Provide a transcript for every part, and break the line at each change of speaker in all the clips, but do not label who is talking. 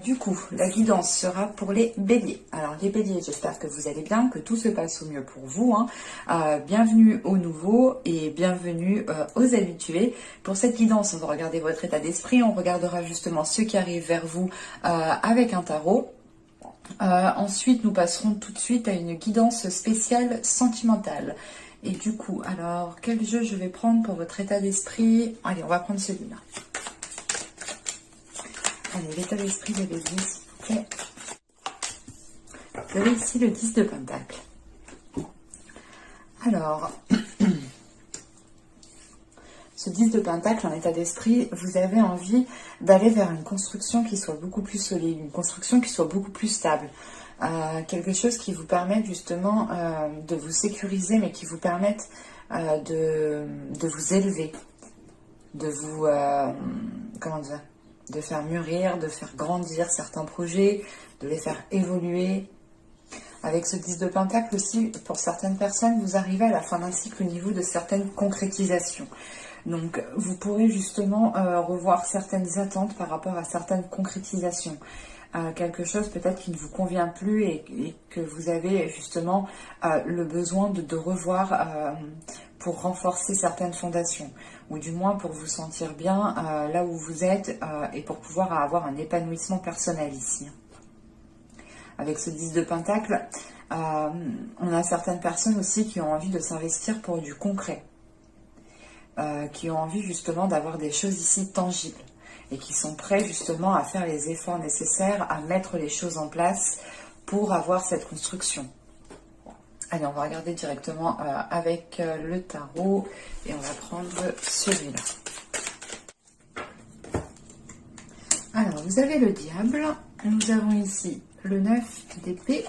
Du coup, la guidance sera pour les béliers. Alors les béliers, j'espère que vous allez bien, que tout se passe au mieux pour vous. Bienvenue aux nouveaux et bienvenue aux habitués. Pour cette guidance, on va regarder votre état d'esprit. On regardera justement ceux qui arrivent vers vous avec un tarot. Ensuite, nous passerons tout de suite à une guidance spéciale sentimentale. Et du coup, alors, quel jeu je vais prendre pour votre état d'esprit? Allez, on va prendre celui-là. Allez, l'état d'esprit des béliers, s'il vous plaît. Vous avez ici le 10 de Pentacle. Alors, ce 10 de Pentacle en état d'esprit, vous avez envie d'aller vers une construction qui soit beaucoup plus solide, une construction qui soit beaucoup plus stable. Quelque chose qui vous permette justement de vous sécuriser, mais qui vous permette de vous élever, de vous, comment dire, de faire mûrir, de faire grandir certains projets, de les faire évoluer. Avec ce 10 de Pentacle aussi, pour certaines personnes, vous arrivez à la fin d'un cycle au niveau de certaines concrétisations. Donc, vous pourrez justement revoir certaines attentes par rapport à certaines concrétisations. Quelque chose peut-être qui ne vous convient plus et que vous avez justement le besoin de revoir pour renforcer certaines fondations, ou du moins pour vous sentir bien là où vous êtes et pour pouvoir avoir un épanouissement personnel ici. Avec ce 10 de Pentacle, on a certaines personnes aussi qui ont envie de s'investir pour du concret, qui ont envie justement d'avoir des choses ici tangibles et qui sont prêts justement à faire les efforts nécessaires, à mettre les choses en place pour avoir cette construction. Allez, on va regarder directement avec le tarot et on va prendre celui-là. Alors, vous avez le diable, nous avons ici le 9 d'épée,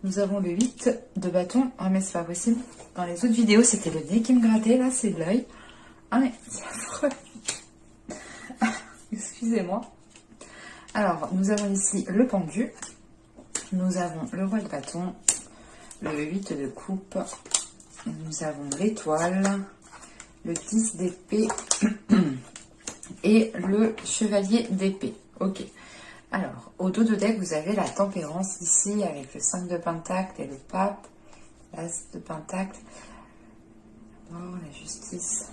nous avons le 8 de bâton. Ah, mais c'est pas possible. Dans les autres vidéos, c'était le nez qui me grattait, là, c'est l'œil. Ah, mais c'est affreux. Excusez-moi. Alors, nous avons ici le pendu, nous avons le roi de bâton, le 8 de coupe, nous avons l'étoile, le 10 d'épée et le chevalier d'épée. Ok. Alors, au dos de deck, vous avez la tempérance ici avec le 5 de Pentacle et le pape, l'as de Pentacle, la justice.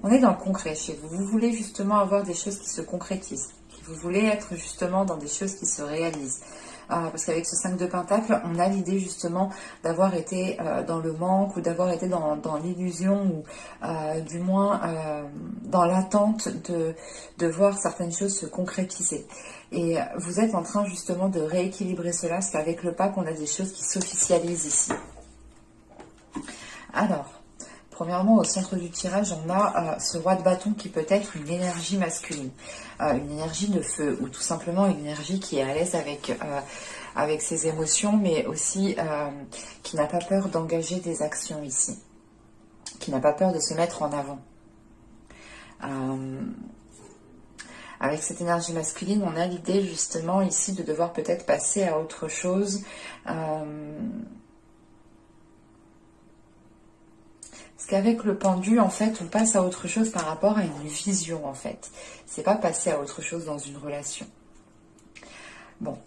On est dans le concret chez vous. Vous voulez justement avoir des choses qui se concrétisent. Vous voulez être justement dans des choses qui se réalisent. Parce qu'avec ce 5 de Pentacle, on a l'idée justement d'avoir été dans le manque ou d'avoir été dans l'illusion ou du moins dans l'attente de voir certaines choses se concrétiser. Et vous êtes en train justement de rééquilibrer cela parce qu'avec le pape, on a des choses qui s'officialisent ici. Alors, premièrement, au centre du tirage, on a ce roi de bâton qui peut être une énergie masculine, une énergie de feu, ou tout simplement une énergie qui est à l'aise avec ses émotions, mais aussi qui n'a pas peur d'engager des actions ici, qui n'a pas peur de se mettre en avant. Avec cette énergie masculine, on a l'idée justement ici de devoir peut-être passer à autre chose. Parce qu'avec le pendu, en fait, on passe à autre chose par rapport à une vision, en fait. C'est pas passer à autre chose dans une relation. Bon.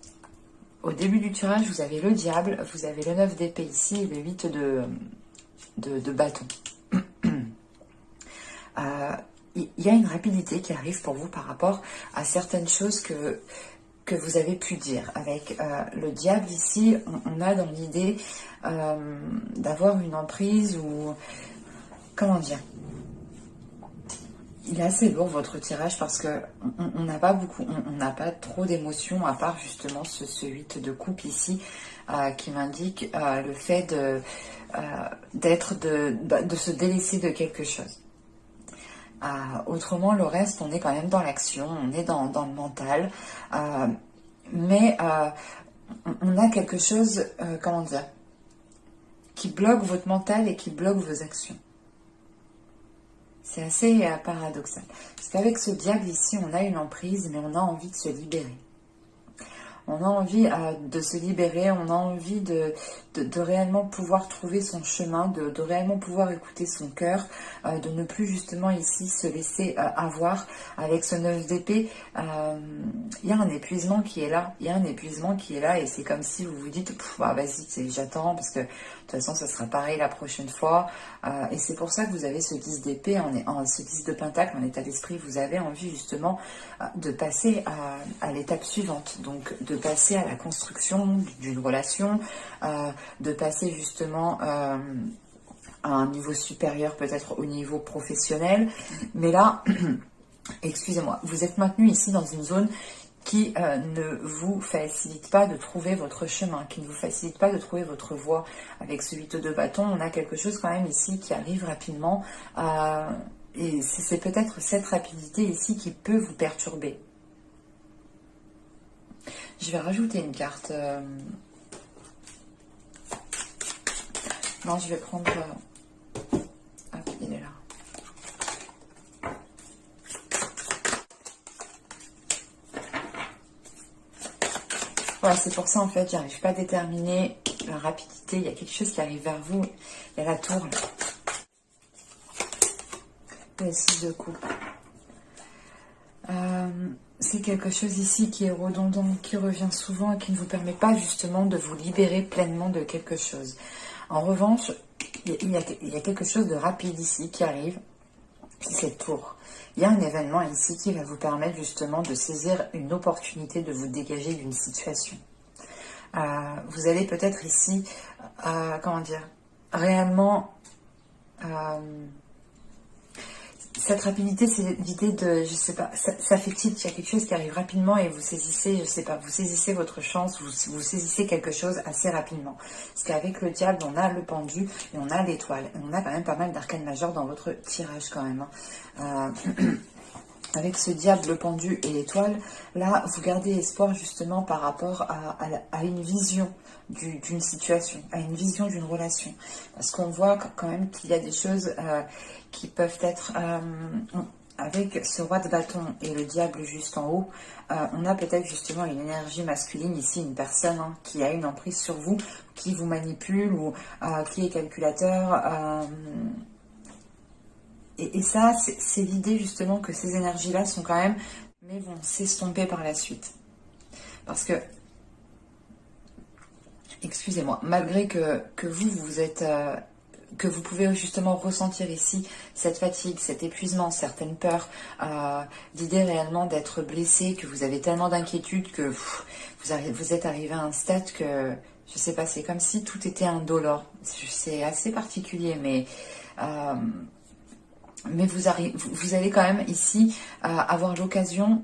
Au début du tirage, vous avez le diable, vous avez le 9 d'épée ici et le 8 de bâton. Il y a une rapidité qui arrive pour vous par rapport à certaines choses que vous avez pu dire. Avec le diable ici, on a dans l'idée d'avoir une emprise ou... Comment dire? Il est assez lourd votre tirage parce que on n'a pas beaucoup, on n'a pas trop d'émotions à part justement ce 8 de coupe ici qui m'indique le fait de se délaisser de quelque chose. Autrement, le reste, on est quand même dans l'action, on est dans le mental, mais on a quelque chose, comment dire, qui bloque votre mental et qui bloque vos actions. C'est assez paradoxal. Parce qu'avec ce diable ici, on a une emprise, mais on a envie de se libérer. On a envie de se libérer, on a envie de réellement pouvoir trouver son chemin, de réellement pouvoir écouter son cœur, de ne plus justement ici se laisser avoir. Avec ce 9 d'épée, il y a un épuisement qui est là, il y a un épuisement qui est là, et c'est comme si vous vous dites, bah, vas-y, j'attends, parce que de toute façon, ça sera pareil la prochaine fois. Et c'est pour ça que vous avez ce 10 d'épée, ce 10 de pentacle en état d'esprit. Vous avez envie justement de passer à l'étape suivante, donc de passer à la construction d'une relation, de passer justement à un niveau supérieur, peut-être au niveau professionnel. Mais là, excusez-moi, vous êtes maintenu ici dans une zone qui ne vous facilite pas de trouver votre chemin, qui ne vous facilite pas de trouver votre voie. Avec ce 8 de bâton, on a quelque chose quand même ici qui arrive rapidement, et c'est peut-être cette rapidité ici qui peut vous perturber. Je vais rajouter une carte. Non, je vais prendre... Hop, il est là. Voilà, c'est pour ça en fait, j'arrive pas à déterminer la rapidité. Il y a quelque chose qui arrive vers vous. Il y a la tour. Le 6 de coupe. C'est quelque chose ici qui est redondant, qui revient souvent et qui ne vous permet pas justement de vous libérer pleinement de quelque chose. En revanche, il y a quelque chose de rapide ici qui arrive. C'est cette tour. Il y a un événement ici qui va vous permettre justement de saisir une opportunité, de vous dégager d'une situation. Vous allez peut-être ici, comment dire, réellement, cette rapidité, c'est l'idée de, je sais pas, ça fait tilt, il y a quelque chose qui arrive rapidement et vous saisissez, je sais pas, vous saisissez votre chance, vous saisissez quelque chose assez rapidement. Parce qu'avec le diable, on a le pendu et on a l'étoile. On a quand même pas mal d'arcanes majeures dans votre tirage quand même. Avec ce diable, le pendu et l'étoile, là, vous gardez espoir justement par rapport à une vision d'une situation, à une vision d'une relation. Parce qu'on voit quand même qu'il y a des choses qui peuvent être... avec ce roi de bâton et le diable juste en haut, on a peut-être justement une énergie masculine ici, une personne qui a une emprise sur vous, qui vous manipule ou qui est calculateur... Et ça, c'est l'idée justement que ces énergies-là sont quand même, mais vont s'estomper par la suite. Parce que, excusez-moi, malgré que vous êtes, que vous pouvez justement ressentir ici cette fatigue, cet épuisement, certaines peurs, l'idée réellement d'être blessé, que vous avez tellement d'inquiétudes que vous êtes arrivé à un stade que, je sais pas, c'est comme si tout était indolore. C'est assez particulier, mais vous allez quand même ici avoir l'occasion,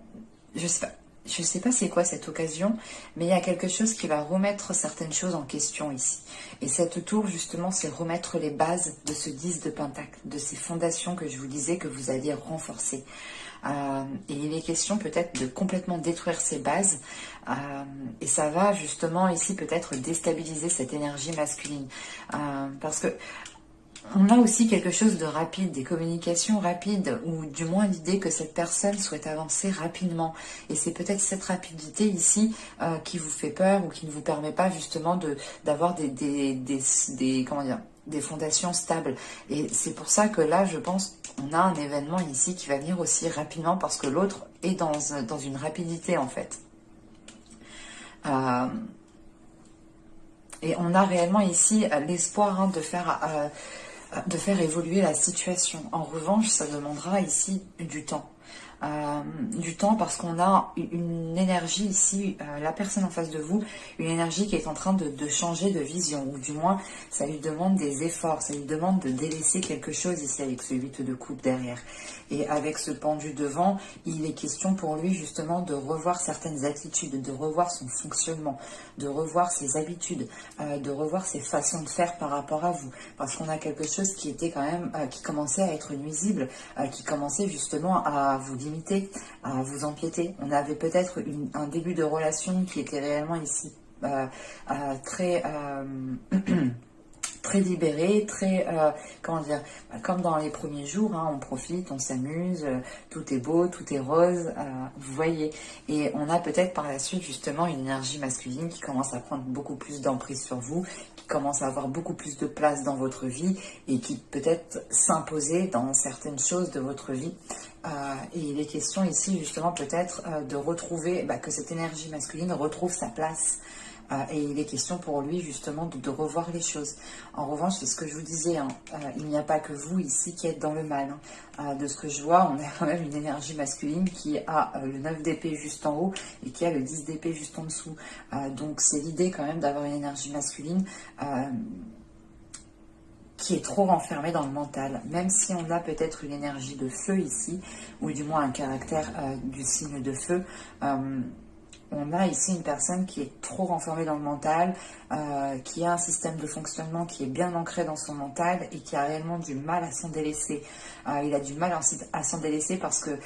je sais pas c'est quoi cette occasion, mais il y a quelque chose qui va remettre certaines choses en question ici. Et cette tour, justement, c'est remettre les bases de ce 10 de pentacle, de ces fondations que je vous disais que vous alliez renforcer. Et il est question peut-être de complètement détruire ces bases, et ça va justement ici peut-être déstabiliser cette énergie masculine. Parce que on a aussi quelque chose de rapide, des communications rapides, ou du moins l'idée que cette personne souhaite avancer rapidement. Et c'est peut-être cette rapidité ici qui vous fait peur ou qui ne vous permet pas justement d'avoir comment dire, des fondations stables. Et c'est pour ça que là, je pense qu'on a un événement ici qui va venir aussi rapidement parce que l'autre est dans une rapidité en fait. Et on a réellement ici l'espoir de faire évoluer la situation. En revanche, ça demandera ici du temps. Du temps parce qu'on a une énergie ici, la personne en face de vous, une énergie qui est en train de changer de vision, ou du moins ça lui demande des efforts, ça lui demande de délaisser quelque chose ici avec ce 8 de coupe derrière. Et avec ce pendu devant, il est question pour lui justement de revoir certaines attitudes, de revoir son fonctionnement, de revoir ses habitudes, de revoir ses façons de faire par rapport à vous. Parce qu'on a quelque chose qui était quand même, qui commençait à être nuisible, qui commençait justement à vous limiter, à vous empiéter. On avait peut-être un début de relation qui était réellement ici très très libéré, très, comment dire, comme dans les premiers jours, hein, on profite, on s'amuse, tout est beau, tout est rose, vous voyez. Et on a peut-être par la suite justement une énergie masculine qui commence à prendre beaucoup plus d'emprise sur vous, qui commence à avoir beaucoup plus de place dans votre vie et qui peut-être s'imposer dans certaines choses de votre vie. Et il est question ici justement peut-être de retrouver, que cette énergie masculine retrouve sa place. Et il est question pour lui justement de revoir les choses. En revanche, c'est ce que je vous disais, hein, il n'y a pas que vous ici qui êtes dans le mal. Hein. De ce que je vois, on a quand même une énergie masculine qui a le 9 d'épée juste en haut et qui a le 10 d'épée juste en dessous. Donc c'est l'idée quand même d'avoir une énergie masculine qui est trop renfermée dans le mental. Même si on a peut-être une énergie de feu ici, ou du moins un caractère du signe de feu, on a ici une personne qui est trop renfermée dans le mental, qui a un système de fonctionnement qui est bien ancré dans son mental et qui a réellement du mal à s'en délaisser. Il a du mal à s'en délaisser parce que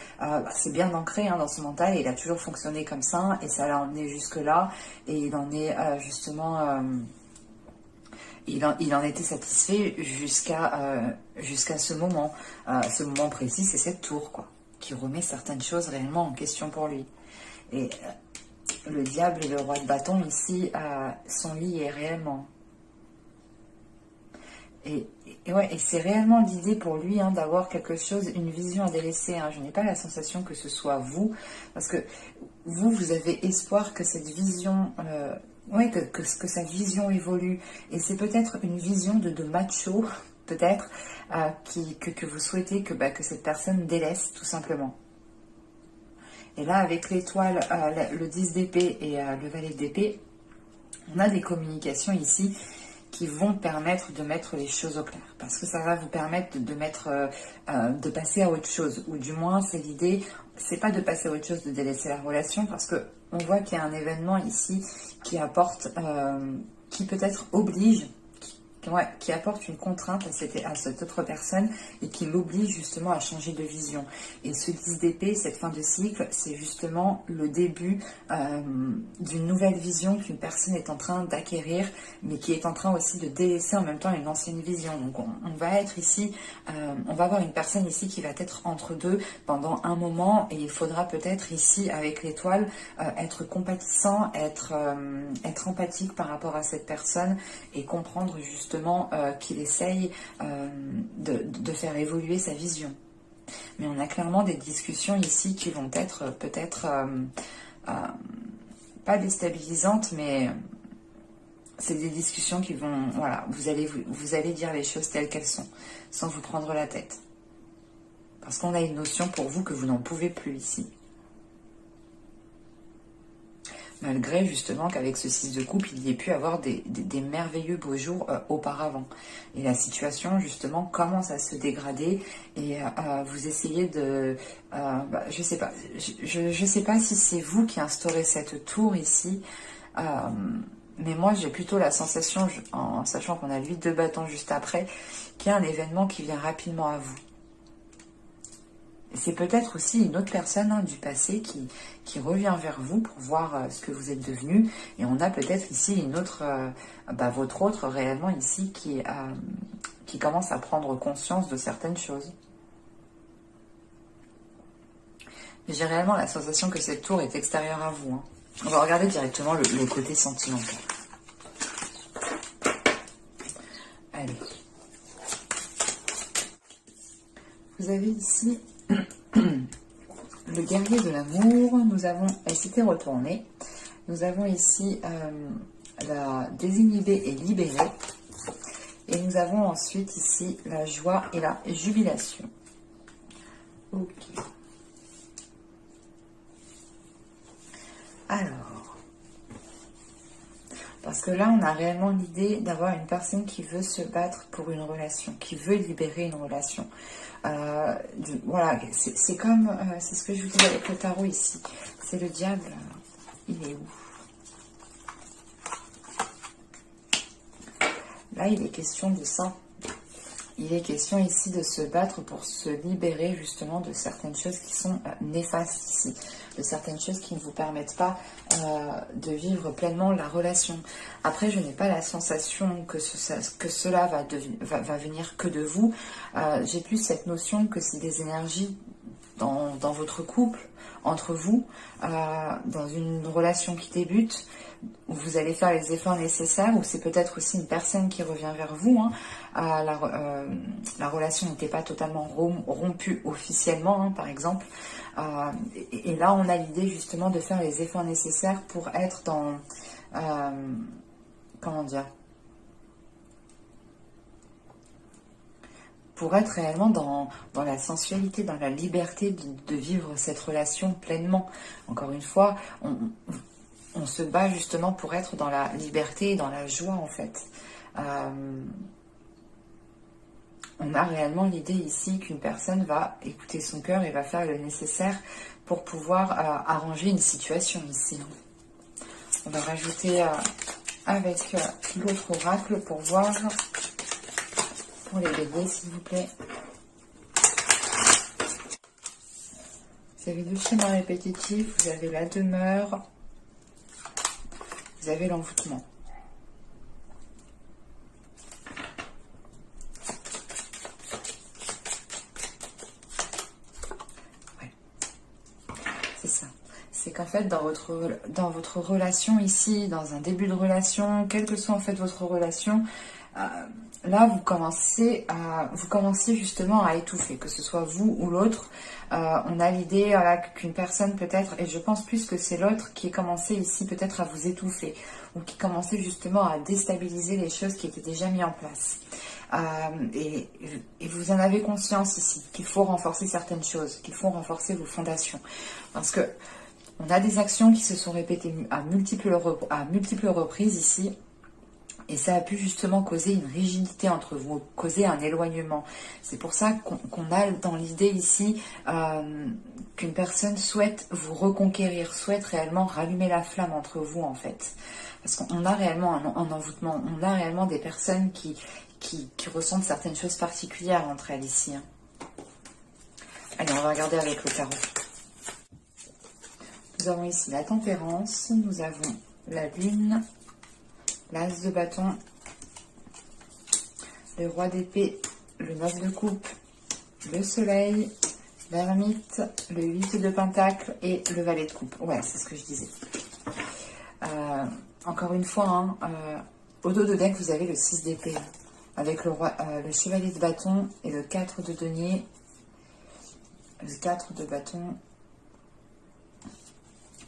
c'est bien ancré dans son mental et il a toujours fonctionné comme ça et ça l'a emmené jusque-là et il en est justement... Il en était satisfait jusqu'à ce moment. Ce moment précis, c'est cette tour, quoi, qui remet certaines choses réellement en question pour lui. Et le diable et le roi de bâton, ici, sont liés réellement. Et c'est réellement l'idée pour lui d'avoir quelque chose, une vision à délaisser. Je n'ai pas la sensation que ce soit vous, parce que vous avez espoir que cette vision... que sa vision évolue. Et c'est peut-être une vision de macho, peut-être, que vous souhaitez que cette personne délaisse, tout simplement. Et là, avec l'étoile, le 10 d'épée et le valet d'épée, on a des communications ici qui vont permettre de mettre les choses au clair. Parce que ça va vous permettre de passer à autre chose. Ou du moins, c'est l'idée, c'est pas de passer à autre chose, de délaisser la relation, parce que on voit qu'il y a un événement ici qui apporte, qui peut-être oblige, qui apporte une contrainte à cette autre personne et qui l'oblige justement à changer de vision. Et ce 10 d'épée, cette fin de cycle, c'est justement le début d'une nouvelle vision qu'une personne est en train d'acquérir, mais qui est en train aussi de délaisser en même temps une ancienne vision. Donc on va être ici, on va avoir une personne ici qui va être entre deux pendant un moment et il faudra peut-être ici avec l'étoile être compatissant, être empathique par rapport à cette personne et comprendre justement qu'il essaye de faire évoluer sa vision. Mais on a clairement des discussions ici qui vont être peut-être pas déstabilisantes, mais c'est des discussions qui vont... Voilà, vous allez dire les choses telles qu'elles sont, sans vous prendre la tête. Parce qu'on a une notion pour vous que vous n'en pouvez plus ici. Malgré justement qu'avec ce 6 de coupe, il y ait pu avoir des merveilleux beaux jours auparavant. Et la situation justement commence à se dégrader et vous essayez de... je sais pas, je sais pas si c'est vous qui instaurez cette tour ici, mais moi j'ai plutôt la sensation, en sachant qu'on a le 8 de bâton juste après, qu'il y a un événement qui vient rapidement à vous. C'est peut-être aussi une autre personne du passé qui revient vers vous pour voir ce que vous êtes devenu. Et on a peut-être ici une autre, votre autre réellement ici qui commence à prendre conscience de certaines choses. Mais j'ai réellement la sensation que cette tour est extérieure à vous. On va regarder directement le côté sentimental. Allez. Vous avez ici... le guerrier de l'amour, nous avons, c'était retourné, nous avons ici la désinhibée et libérée, et nous avons ensuite ici la joie et la jubilation. Ok. Alors, parce que là on a réellement l'idée d'avoir une personne qui veut se battre pour une relation, qui veut libérer une relation. Voilà, c'est comme, c'est ce que je vous dis avec le tarot ici, c'est le diable, il est où? Là il est question de ça, Il est question ici de se battre pour se libérer justement de certaines choses qui sont néfastes ici, de certaines choses qui ne vous permettent pas de vivre pleinement la relation. Après, je n'ai pas la sensation que cela va venir que de vous. J'ai plus cette notion que c'est des énergies dans votre couple, entre vous, dans une relation qui débute, où vous allez faire les efforts nécessaires, ou c'est peut-être aussi une personne qui revient vers vous. Hein. La relation n'était pas totalement rompue officiellement, hein, par exemple. Et là, on a l'idée justement de faire les efforts nécessaires pour être dans... comment dire, pour être réellement dans la sensualité, dans la liberté de vivre cette relation pleinement. Encore une fois, on se bat justement pour être dans la liberté et dans la joie, en fait. On a réellement l'idée ici qu'une personne va écouter son cœur et va faire le nécessaire pour pouvoir arranger une situation ici. On va rajouter avec l'autre oracle pour voir... Pour les béliers, s'il vous plaît. Vous avez le schéma répétitif, vous avez la demeure, vous avez l'envoûtement. Ouais. C'est ça. C'est qu'en fait, dans votre relation ici, dans un début de relation, quelle que soit en fait votre relation, là, vous commencez justement à étouffer, que ce soit vous ou l'autre. On a l'idée qu'une personne peut-être, et je pense plus que c'est l'autre qui est commencé ici peut-être à vous étouffer, ou qui commençait justement à déstabiliser les choses qui étaient déjà mises en place. Et vous en avez conscience ici, qu'il faut renforcer certaines choses, qu'il faut renforcer vos fondations. Parce que on a des actions qui se sont répétées à multiples reprises ici, et ça a pu justement causer une rigidité entre vous, causer un éloignement. C'est pour ça qu'on a dans l'idée ici qu'une personne souhaite vous reconquérir, souhaite réellement rallumer la flamme entre vous en fait. Parce qu'on a réellement un envoûtement, on a réellement des personnes qui ressentent certaines choses particulières entre elles ici. Hein. Allez, on va regarder avec le tarot. Nous avons ici la tempérance, nous avons la lune, l'as de bâton, le roi d'épée, le 9 de coupe, le soleil, l'ermite, le 8 de pentacle et le valet de coupe. Ouais, c'est ce que je disais. Encore une fois, hein, au dos de deck, vous avez le 6 d'épée, avec le chevalier de bâton et le 4 de denier, le 4 de bâton.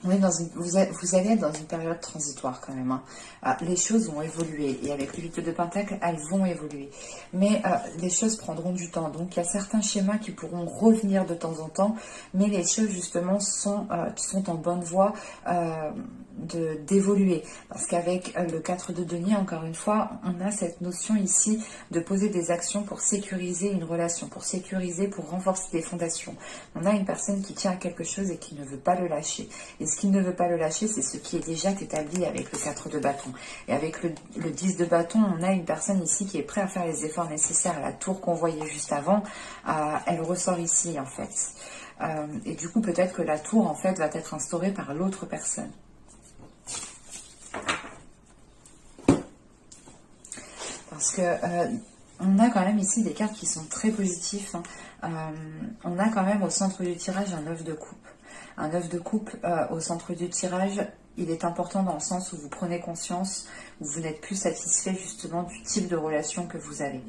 Oui, vous allez être dans une période transitoire quand même. Hein. Les choses vont évoluer et avec le 8 de pentacle, elles vont évoluer. Mais les choses prendront du temps. Donc il y a certains schémas qui pourront revenir de temps en temps, mais les choses justement sont en bonne voie d'évoluer. Parce qu'avec le 4 de denier, encore une fois, on a cette notion ici de poser des actions pour sécuriser une relation, pour sécuriser, pour renforcer des fondations. On a une personne qui tient à quelque chose et qui ne veut pas le lâcher. Et ce qui ne veut pas le lâcher, c'est ce qui est déjà établi avec le 4 de bâton. Et avec le 10 de bâton, on a une personne ici qui est prête à faire les efforts nécessaires. La tour qu'on voyait juste avant, elle ressort ici en fait. Et du coup, peut-être que la tour en fait va être instaurée par l'autre personne. Parce que on a quand même ici des cartes qui sont très positives. Hein. On a quand même au centre du tirage un 9 de coupe. Un 9 de coupe au centre du tirage, il est important dans le sens où vous prenez conscience, où vous n'êtes plus satisfait justement du type de relation que vous avez.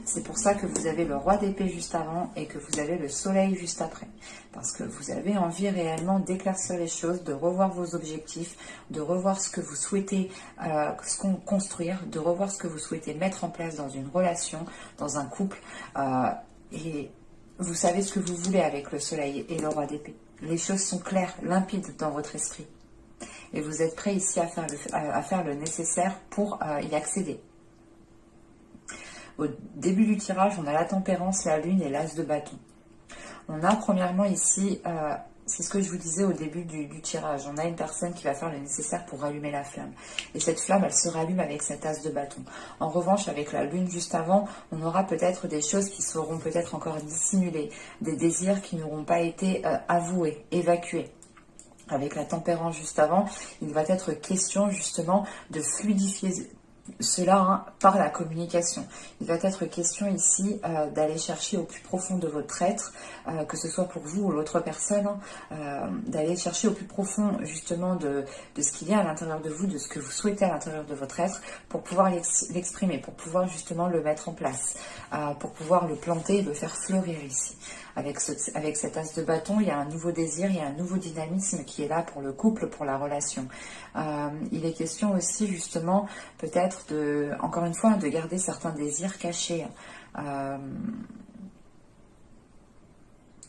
C'est pour ça que vous avez le roi d'épée juste avant et que vous avez le soleil juste après. Parce que vous avez envie réellement d'éclaircir les choses, de revoir vos objectifs, de revoir ce que vous souhaitez construire, de revoir ce que vous souhaitez mettre en place dans une relation, dans un couple. Et vous savez ce que vous voulez avec le soleil et le roi d'épée. Les choses sont claires, limpides dans votre esprit. Et vous êtes prêt ici à faire le nécessaire pour y accéder. Au début du tirage, on a la tempérance, la lune et l'as de bâton. On a premièrement ici c'est ce que je vous disais au début du tirage. On a une personne qui va faire le nécessaire pour rallumer la flamme. Et cette flamme, elle se rallume avec cet as de bâton. En revanche, avec la lune juste avant, on aura peut-être des choses qui seront peut-être encore dissimulées, des désirs qui n'auront pas été avoués, évacués. Avec la tempérance juste avant, il va être question justement de fluidifier cela par la communication. Il va être question ici d'aller chercher au plus profond de votre être, que ce soit pour vous ou l'autre personne, d'aller chercher au plus profond justement de ce qu'il y a à l'intérieur de vous, de ce que vous souhaitez à l'intérieur de votre être, pour pouvoir l'exprimer, pour pouvoir justement le mettre en place, pour pouvoir le planter et le faire fleurir ici. Avec cet as de bâton, il y a un nouveau désir, il y a un nouveau dynamisme qui est là pour le couple, pour la relation. Il est question aussi justement peut-être encore une fois, de garder certains désirs cachés.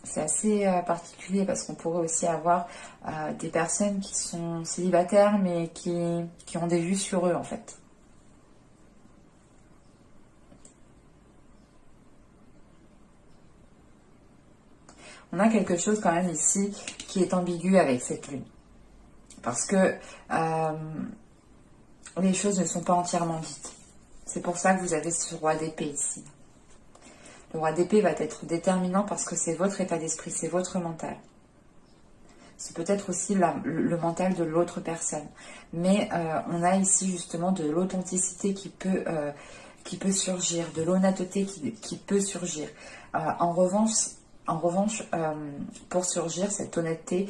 C'est assez particulier parce qu'on pourrait aussi avoir des personnes qui sont célibataires mais qui ont des vues sur eux en fait. On a quelque chose quand même ici qui est ambigu avec cette lune. Parce que les choses ne sont pas entièrement dites. C'est pour ça que vous avez ce roi d'épée ici. Le roi d'épée va être déterminant parce que c'est votre état d'esprit, c'est votre mental. C'est peut-être aussi le mental de l'autre personne. Mais on a ici justement de l'authenticité qui peut surgir, de l'honnêteté qui peut surgir. En revanche, pour surgir cette honnêteté,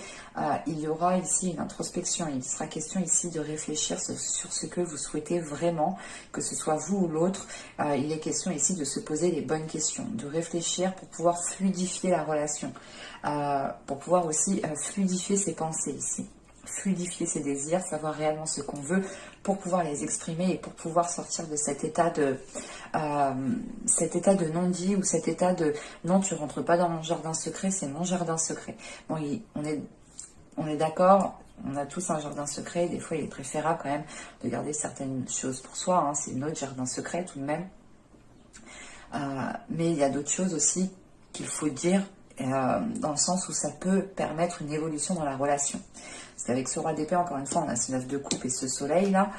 il y aura ici une introspection. Il sera question ici de réfléchir sur ce que vous souhaitez vraiment, que ce soit vous ou l'autre. Il est question ici de se poser les bonnes questions, de réfléchir pour pouvoir fluidifier la relation, pour pouvoir aussi fluidifier ses pensées ici, fluidifier ses désirs, savoir réellement ce qu'on veut pour pouvoir les exprimer et pour pouvoir sortir de cet état de non-dit ou cet état de non, tu rentres pas dans mon jardin secret, c'est mon jardin secret. Bon, on est d'accord, on a tous un jardin secret, des fois il est préférable quand même de garder certaines choses pour soi, hein, c'est notre jardin secret tout de même. Mais il y a d'autres choses aussi qu'il faut dire dans le sens où ça peut permettre une évolution dans la relation. Parce qu'avec ce roi d'épée, encore une fois, on a ce 9 de coupe et ce soleil là.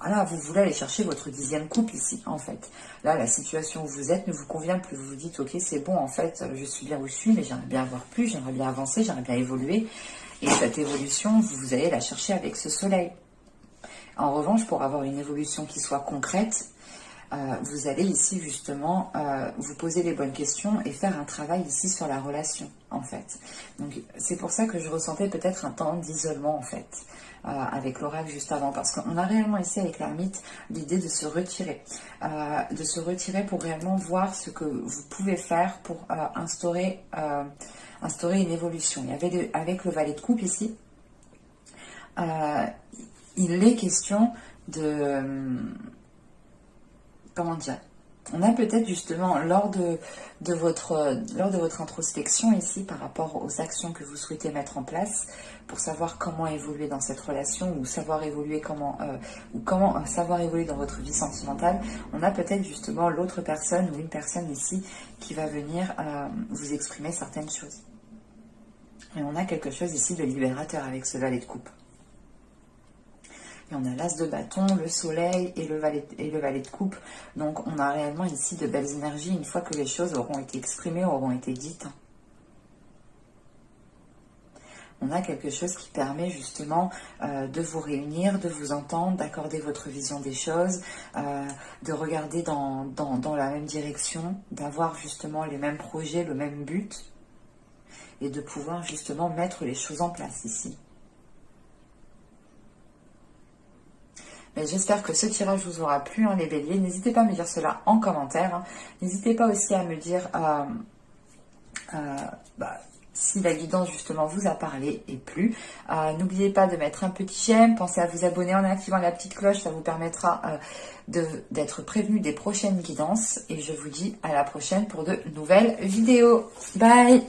Voilà, vous voulez aller chercher votre 10e coupe ici, en fait. Là, la situation où vous êtes ne vous convient plus. Vous vous dites, ok, c'est bon, en fait, je suis bien où je suis, mais j'aimerais bien avoir plus, j'aimerais bien avancer, j'aimerais bien évoluer. Et cette évolution, vous allez la chercher avec ce soleil. En revanche, pour avoir une évolution qui soit concrète, vous allez ici justement vous poser les bonnes questions et faire un travail ici sur la relation en fait. Donc c'est pour ça que je ressentais peut-être un temps d'isolement en fait avec l'oracle juste avant, parce qu'on a réellement ici avec l'ermite l'idée de se retirer pour réellement voir ce que vous pouvez faire pour instaurer une évolution. Il y avait avec le valet de coupe ici, il est question de comment dire, on a peut-être justement lors de votre introspection ici par rapport aux actions que vous souhaitez mettre en place pour savoir comment évoluer dans cette relation ou savoir évoluer comment savoir évoluer dans votre vie sentimentale, on a peut-être justement l'autre personne ou une personne ici qui va venir vous exprimer certaines choses. Et on a quelque chose ici de libérateur avec ce valet de coupe. Et on a l'as de bâton, le soleil et le valet de coupe. Donc on a réellement ici de belles énergies une fois que les choses auront été exprimées, auront été dites. On a quelque chose qui permet justement de vous réunir, de vous entendre, d'accorder votre vision des choses, de regarder dans la même direction, d'avoir justement les mêmes projets, le même but, et de pouvoir justement mettre les choses en place ici. Mais j'espère que ce tirage vous aura plu, hein, les béliers. N'hésitez pas à me dire cela en commentaire. Hein. N'hésitez pas aussi à me dire si la guidance justement vous a parlé et plu. N'oubliez pas de mettre un petit j'aime. Pensez à vous abonner en activant la petite cloche. Ça vous permettra d'être prévenu des prochaines guidances. Et je vous dis à la prochaine pour de nouvelles vidéos. Bye!